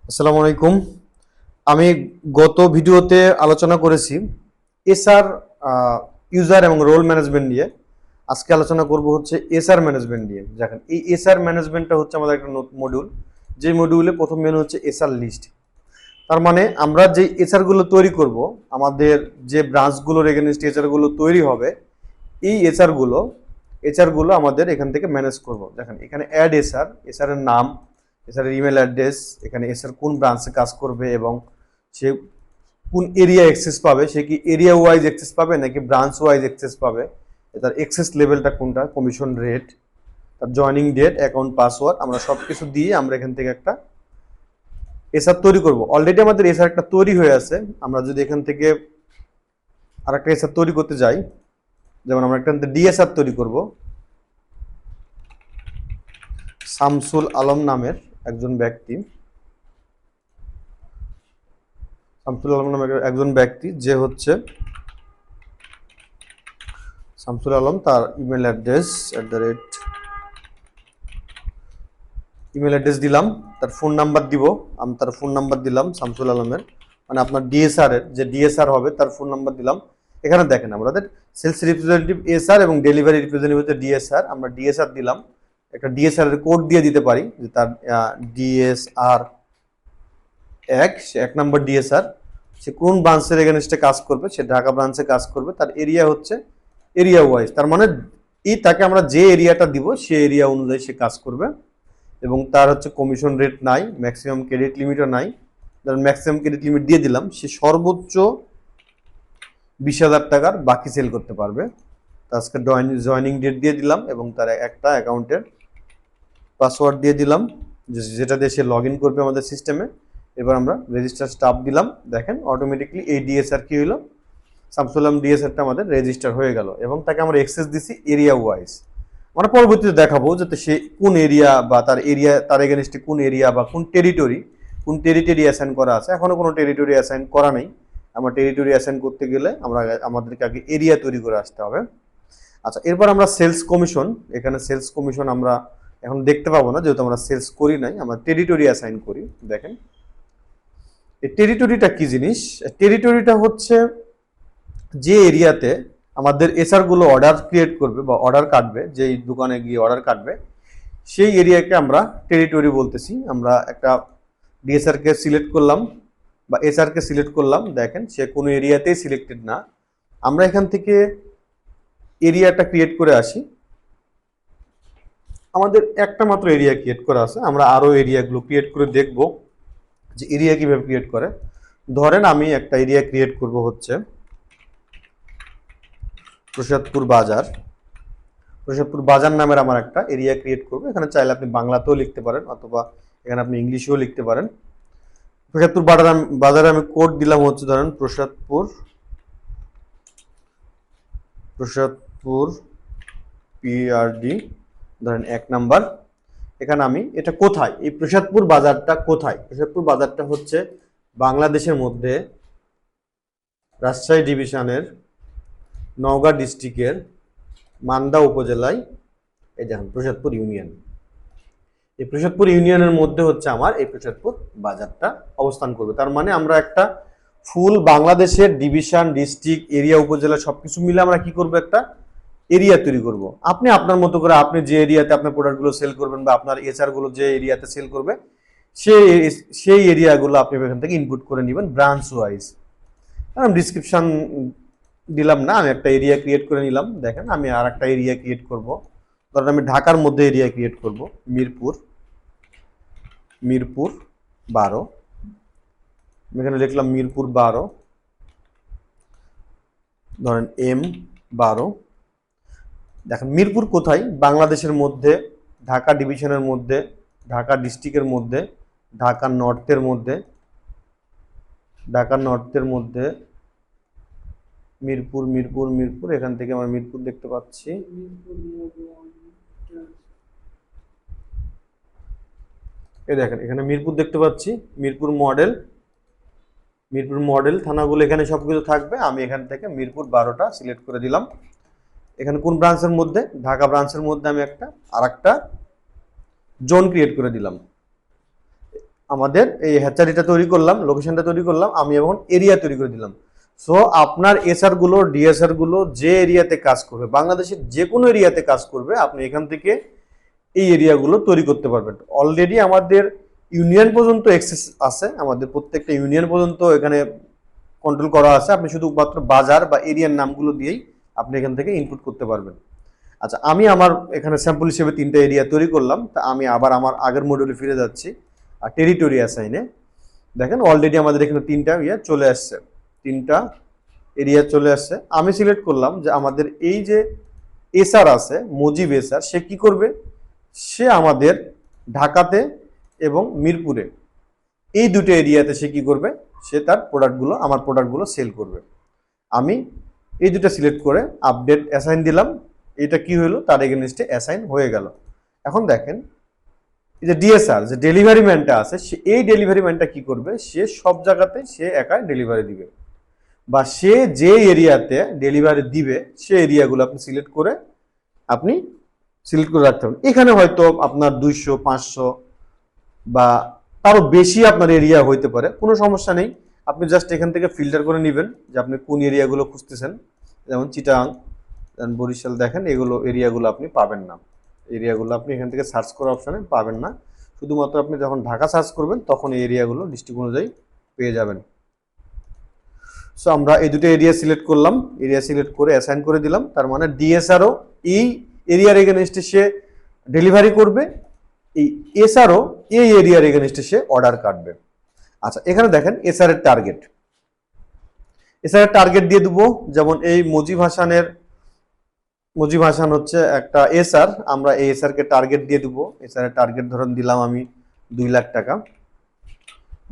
আসসালামু আলাইকুম। আমি গত ভিডিওতে আলোচনা করেছি এসআর ইউজার এবং রোল ম্যানেজমেন্ট নিয়ে। আজকে আলোচনা করব হচ্ছে এসআর ম্যানেজমেন্ট নিয়ে। দেখেন, এই এসআর ম্যানেজমেন্টটা হচ্ছে আমাদের একটা মডিউল, যে মডিউলে প্রথম মেনু হচ্ছে এসআর লিস্ট। তার মানে আমরা যে এসআর গুলো তৈরি করব, আমাদের যে ব্রাঞ্চগুলোর এগেনস্ট এসআর গুলো তৈরি হবে, এই এসআর গুলো আমাদের এখান থেকে ম্যানেজ করব। দেখেন, এখানে অ্যাড এসআর, এসআর এর নাম, এসআর এর ইমেল অ্যাড্রেস, এখানে এসআর কোন ব্রাঞ্চে কাজ করবে এবং সে কোন এরিয়া অ্যাক্সেস পাবে, সে কি এরিয়া ওয়াইজ অ্যাক্সেস পাবে নাকি ব্রাঞ্চ ওয়াইজ অ্যাক্সেস পাবে, তার অ্যাক্সেস লেভেলটা কোনটা, কমিশন রেট, তার জয়নিং ডেট, অ্যাকাউন্ট পাসওয়ার্ড, আমরা সব কিছু দিয়ে আমরা এখান থেকে একটা এসআর তৈরি করব। অলরেডি আমাদের এসআর একটা তৈরি হয়ে আছে। আমরা যদি এখান থেকে আরেকটা এসআর তৈরি করতে যাই, যেমন আমরা একটা ডিএসআর তৈরি করব। শামসুল আলম নামের একজন ব্যক্তি, যে হচ্ছে শামসুল আলম, তার ইমেল অ্যাড্রেস ইমেল অ্যাড্রেস দিলাম, তার ফোন নাম্বার দিব, আমি তার ফোন নাম্বার দিলাম শামসুল আলমের, মানে আপনার ডিএসআর এর যে ডিএসআর হবে তার ফোন নাম্বার দিলাম। এখানে দেখেন আমাদের সেলস রিপ্রেজেন্টেটিভ এসআর এবং ডেলিভারি রিপ্রেজেন্টেটিভ হচ্ছে ডিএসআর। আমরা ডিএসআর দিলাম, একটা ডিএসআর এর কোড দিয়ে দিতে পারি যে তার ডিএসআর এক নম্বর ডিএসআর, সে কোন ব্রাঞ্চের এগেনস্টে কাজ করবে, সে ঢাকা ব্রাঞ্চে কাজ করবে, তার এরিয়া হচ্ছে এরিয়া ওয়াইজ। তার মানে তাকে আমরা যে এরিয়াটা দিব সে এরিয়া অনুযায়ী সে কাজ করবে। এবং তার হচ্ছে কমিশন রেট নাই, ম্যাক্সিমাম ক্রেডিট লিমিটও নাই। ধরেন ম্যাক্সিমাম ক্রেডিট লিমিট দিয়ে দিলাম, সে সর্বোচ্চ 20,000 টাকার বাকি সেল করতে পারবে। আজকে জয়নিং ডেট দিয়ে দিলাম এবং তার একটা অ্যাকাউন্টের পাসওয়ার্ড দিয়ে দিলাম, যেটা দিয়ে সে লগ ইন করবে আমাদের সিস্টেমে। এবার আমরা রেজিস্টার স্টাফ দিলাম। দেখেন অটোমেটিকলি এই ডিএসআর কি হলো, শামসুলাম ডিএসআরটা আমাদের রেজিস্টার হয়ে গেল এবং তাকে আমরা অ্যাক্সেস দিছি এরিয়া ওয়াইজ। আমরা পরবর্তীতে দেখাবো যাতে সে কোন এরিয়া বা তার এগেনস্টে কোন এরিয়া বা কোন টেরিটরি অ্যাসাইন করা আছে। এখনো কোনো টেরিটরি অ্যাসাইন করা নেই। আমরা টেরিটরি অ্যাসাইন করতে গেলে আমাদেরকে আগে এরিয়া তৈরি করে আসতে হবে। আচ্ছা, এরপর আমরা সেলস কমিশন, এখানে সেলস কমিশন আমরা এখন দেখতে পাবো না যেহেতু আমরা সেলস করি নাই, আমরা টেরিটরি অ্যাসাইন করি। দেখেন এই টেরিটরিটা কি জিনিস। টেরিটরিটা হচ্ছে যে এরিয়াতে আমাদের এসআর গুলো অর্ডার ক্রিয়েট করবে বা অর্ডার কাটবে, যেই দোকানে গিয়ে অর্ডার কাটবে, সেই এরিয়াকে আমরা টেরিটরি বলতেছি। আমরা একটা ডিএসআর কে সিলেক্ট করলাম বা এসআর কে সিলেক্ট করলাম, দেখেন সে কোনো এরিয়াতেই সিলেক্টেড না। আমরা এখান থেকে এরিয়াটা ক্রিয়েট করে আসি। আমাদের একটা মাত্র এরিয়া ক্রিয়েট করা আছে, আমরা আরো এরিয়াগুলো ক্রিয়েট করে দেখব যে এরিয়া কিভাবে ক্রিয়েট করে। ধরেন আমি একটা এরিয়া ক্রিয়েট করব হচ্ছে প্রসাদপুর বাজার নামের আমার একটা এরিয়া ক্রিয়েট করবো। এখানে চাইলে আপনি বাংলাতেও লিখতে পারেন অথবা এখানে আপনি ইংলিশেও লিখতে পারেন। প্রসাদপুর বাজারে আমি কোড দিলাম হচ্ছে ধরেন প্রসাদপুর পিআরডি ধরেন 1 নাম্বার। এখানে আমি এটা কোথায়, এই প্রসাদপুর বাজারটা কোথায়, প্রসাদপুর বাজারটা হচ্ছে বাংলাদেশের মধ্যে রাজশাহী ডিভিশনের নওগাঁ ডিস্ট্রিক্টের মান্দা উপজেলায়, এই দেখেন প্রসাদপুর ইউনিয়ন, এই প্রসাদপুর ইউনিয়নের মধ্যে হচ্ছে আমার এই প্রসাদপুর বাজারটা অবস্থান করবে। তার মানে আমরা একটা ফুল বাংলাদেশের ডিভিশন, ডিস্ট্রিক্ট, এরিয়া, উপজেলা সবকিছু মিলে আমরা কি করব, একটা এরিয়া তৈরি করব। আপনি আপনার মতো করে আপনি যে এরিয়াতে আপনার প্রোডাক্টগুলো সেল করবেন বা আপনার এসআর গুলো যে এরিয়াতে সেল করবে সেই এরিয়াগুলো আপনি এখান থেকে ইনপুট করে নেবেন ব্রাঞ্চ ওয়াইজ। আমি ডিসক্রিপশন দিলাম না, আমি একটা এরিয়া ক্রিয়েট করে নিলাম। দেখেন আমি আর একটা এরিয়া ক্রিয়েট করব। ধরেন আমি ঢাকার মধ্যে এরিয়া ক্রিয়েট করব, মিরপুর 12। এখানে লিখলাম মিরপুর 12, ধরেন M12। দেখেন মিরপুর কোথায়, বাংলাদেশের মধ্যে, ঢাকা ডিভিশনের মধ্যে, ঢাকা ডিস্ট্রিক্টের মধ্যে, ঢাকা নর্থের মধ্যে, মিরপুর। এখান থেকে আমরা মিরপুর দেখতে পাচ্ছি। এই দেখেন এখানে মিরপুর দেখতে পাচ্ছি, মিরপুর মডেল থানাগুলো এখানে সবকিছু থাকবে। আমি এখান থেকে মিরপুর 12টা সিলেক্ট করে দিলাম। এখানে কোন ব্রাঞ্চের মধ্যে, ঢাকা ব্রাঞ্চের মধ্যে আমি আরেকটা জোন ক্রিয়েট করে দিলাম। আমাদের এই হ্যাচারিটা তৈরি করলাম, লোকেশনটা তৈরি করলাম, আমি এখন এরিয়া তৈরি করে দিলাম। সো আপনার এসআর গুলো, ডিএসআর গুলো যে এরিয়াতে কাজ করবে, বাংলাদেশের যে কোনো এরিয়াতে কাজ করবে, আপনি এখান থেকে এই এরিয়াগুলো তৈরি করতে পারবেন। অলরেডি আমাদের ইউনিয়ন পর্যন্ত অ্যাক্সেস আছে, আমাদের প্রত্যেকটা ইউনিয়ন পর্যন্ত এখানে কন্ট্রোল করা আছে। আপনি শুধুমাত্র বাজার বা এরিয়ার নামগুলো দিয়েই আপনি এখান থেকে ইনপুট করতে পারবেন। আচ্ছা, আমি আমার এখানে স্যাম্পল হিসেবে 3টা এরিয়া তৈরি করলাম। তা আমি আবার আমার আগের মডিউলে ফিরে যাচ্ছি। আর টেরিটরি অ্যাসাইনে দেখেন অলরেডি আমাদের এখানে 3টা ইয়ে চলে আসছে, 3টা এরিয়া চলে আসছে। আমি সিলেক্ট করলাম যে আমাদের এই যে এসআর আছে, মুজিব এসআর, সে কি করবে, সে আমাদের ঢাকাতে এবং মিরপুরে এই দুটো এরিয়াতে সে কি করবে, সে তার প্রোডাক্টগুলো, আমার প্রোডাক্টগুলো সেল করবে। আমি এই দুটো সিলেক্ট করে আপডেট অ্যাসাইন দিলাম। এটা কি হলো, তার এগেনস্টে অ্যাসাইন হয়ে গেল। এখন দেখেন এই যে ডিএসআর, যে ডেলিভারি ম্যানটা আছে, সে এই ডেলিভারি ম্যানটা কি করবে, সে সব জায়গাতে সে একাই ডেলিভারি দিবে, বা সে যে এরিয়াতে ডেলিভারি দিবে সে এরিয়াগুলো আপনি সিলেক্ট করে রাখতে হবে। এখানে হয়তো আপনার 200, 500 বা তারও বেশি আপনার এরিয়া হইতে পারে, কোনো সমস্যা নেই। আপনি জাস্ট এখান থেকে ফিল্টার করে নেবেন যে আপনি কোন এরিয়াগুলো খুঁজতেছেন। যেমন চিটাগাং, বরিশাল, দেখেন এগুলো এরিয়াগুলো আপনি পাবেন না, এরিয়াগুলো আপনি এখান থেকে সার্চ করার অপশানে পাবেন না। শুধুমাত্র আপনি যখন ঢাকা সার্চ করবেন তখন এই এরিয়াগুলো ডিস্ট্রিক্ট অনুযায়ী পেয়ে যাবেন। সো আমরা এই দুটো এরিয়া সিলেক্ট করলাম, এরিয়া সিলেক্ট করে অ্যাসাইন করে দিলাম। তার মানে ডিএসআরও এই এরিয়ার এগেনস্টে সে ডেলিভারি করবে, এই এসআরও এই এরিয়ার এগেনস্টে সে অর্ডার কাটবে। আচ্ছা, এখানে দেখেন এসআর এর টার্গেট, এসআর এর টার্গেট দিয়ে দেবো। যেমন এই মুজিব হাসান হচ্ছে একটা এসআর, আমরা এই এসআর কে টার্গেট দিয়ে দেবো। এসআর এর টার্গেট ধরুন দিলাম আমি 2 লাখ টাকা,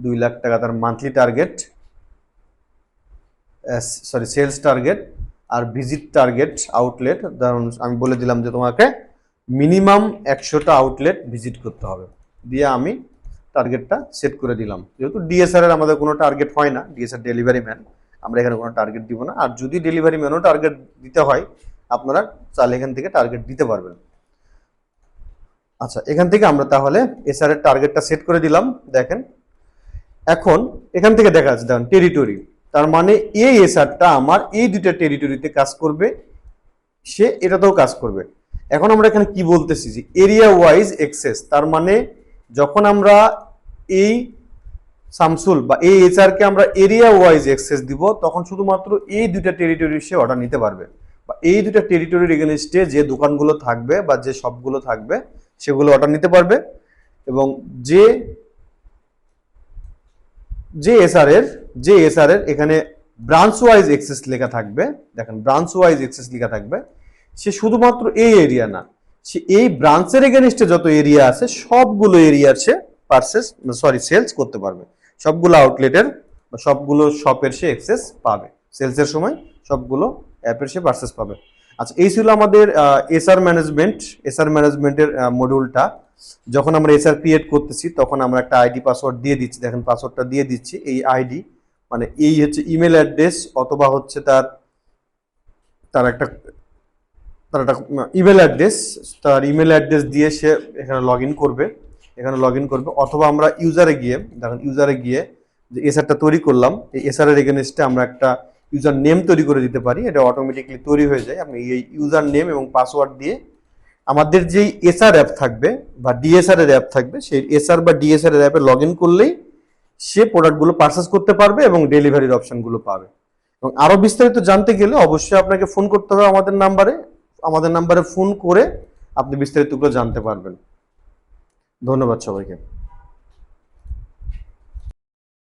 2 লাখ টাকা তার monthly target, sorry sales target. আর ভিজিট টার্গেট, আউটলেট ধরুন আমি বলে দিলাম যে তোমাকে মিনিমাম 100টা আউটলেট ভিজিট করতে হবে, দিয়ে আমি টার্গেটটা সেট করে দিলাম। যেহেতু ডিএসআর এর আমাদের কোনো টার্গেট হয় না, ডিএসআর ডেলিভারি ম্যান, আমরা এখানে কোনো টার্গেট দিব না। আর যদি ডেলিভারি ম্যানও টার্গেট দিতে হয়, আপনারা চাইলে এখান থেকে টার্গেট দিতে পারবেন। আচ্ছা, এখান থেকে আমরা তাহলে এসআর এর টার্গেটটা সেট করে দিলাম। দেখেন এখন এখান থেকে দেখা যাচ্ছে, দেখেন টেরিটরি, তার মানে এই এসআরটা আমার এই দুইটা টেরিটরিতে কাজ করবে, সে এটাতেও কাজ করবে। এখন আমরা এখানে কি বলতেছি যে এরিয়া ওয়াইজ এক্সেস, তার মানে যখন আমরা এই শামসুল বা এই এসআর কে আমরা এরিয়া ওয়াইজ এক্সেস দিব, তখন শুধুমাত্র এই দুইটা টেরিটরি সে অর্ডার নিতে পারবে, বা এই দুইটা টেরিটরির এগেনস্টে যে দোকানগুলো থাকবে বা যে শপগুলো থাকবে সেগুলো অর্ডার নিতে পারবে। এবং যে এসআর এর এখানে ব্রাঞ্চ ওয়াইজ এক্সেস লেখা থাকবে, দেখেন ব্রাঞ্চ ওয়াইজ এক্সেস লেখা থাকবে, সে শুধুমাত্র এই এরিয়া না, সে এই ব্রাঞ্চের এগেনস্টে যত এরিয়া আছে সবগুলো এরিয়ার সে সেলস করতে পারবে, সবগুলো আউটলেটের বা সবগুলো শপের সে অ্যাক্সেস পাবে, সেলসের সময় সবগুলো অ্যাপের সে পারচেস পাবে। আচ্ছা, এই ছিল আমাদের এসআর ম্যানেজমেন্টের মডিউলটা। যখন আমরা এসআর ক্রিয়েট করতেছি তখন আমরা একটা আইডি পাসওয়ার্ড দিয়ে দিচ্ছি, দেখেন পাসওয়ার্ডটা দিয়ে দিচ্ছি। এই আইডি মানে এই হচ্ছে ইমেল অ্যাড্রেস, অথবা হচ্ছে তার একটা ইমেল অ্যাড্রেস, তার ইমেল অ্যাড্রেস দিয়ে সে এখানে লগ ইন করবে, অথবা আমরা ইউজারে গিয়ে, দেখেন ইউজারে গিয়ে যে এসআরটা তৈরি করলাম, এই এসআর এর এগেনস্টে আমরা একটা ইউজার নেম তৈরি করে দিতে পারি, এটা অটোমেটিকলি তৈরি হয়ে যায়। আপনি এই ইউজার নেম এবং পাসওয়ার্ড দিয়ে আমাদের যেই এসআর অ্যাপ থাকবে বা ডিএসআর এর অ্যাপ থাকবে, সেই এসআর বা ডিএসআর এর অ্যাপে লগ ইন করলেই সে প্রোডাক্টগুলো পারচেস করতে পারবে এবং ডেলিভারির অপশনগুলো পাবে। এবং আরো বিস্তারিত জানতে গেলে অবশ্যই আপনাকে ফোন করতে হবে আমাদের নাম্বারে ফোন করে আপনি বিস্তারিতগুলো জানতে পারবেন। ধন্যবাদ সবাইকে।